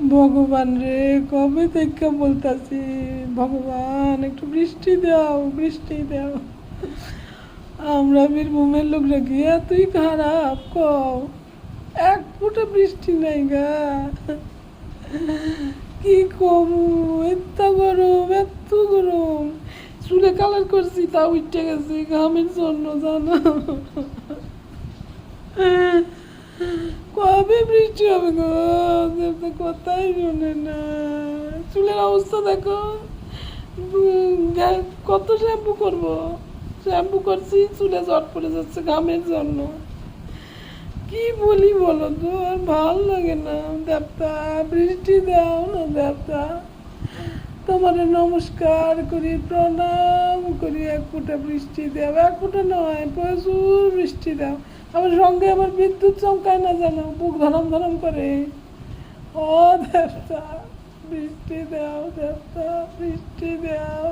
ভগবান রে, কবে থেকে বলতাছি ভগবান একটু বৃষ্টি দাও, বৃষ্টি দাও। আমরা বীরভূমের লোকরা গিয়া তুই খারাপ কও, এক ফুটা বৃষ্টি নাই গা। কি কমু, এত গরম, এত গরম। চুলে কালার করছি তা উঠে গেছি ঘামের জন্য, জানো। কবে বৃষ্টি হবে গো, কথাই শোনে না। চুলের অবস্থা দেখো, কত শ্যাম্পু করবো, শ্যাম্পু করছি চুলে জট পড়ে যাচ্ছে ঘামের জন্য। কি বলি বলো তো, আর ভাল লাগে না। দেবতা বৃষ্টি দাও না দেবতা, তোমার নমস্কার করি, প্রণাম করি, এক ফোঁটা বৃষ্টি দাও, এক ফোঁটা নয় প্রচুর বৃষ্টি দাও। আমার সঙ্গে আমার বিদ্যুৎ চমকায় না জানো, বুক ধরম ধরম করে। ও দেবতা বৃষ্টি দাও, দেবতা বৃষ্টি দাও।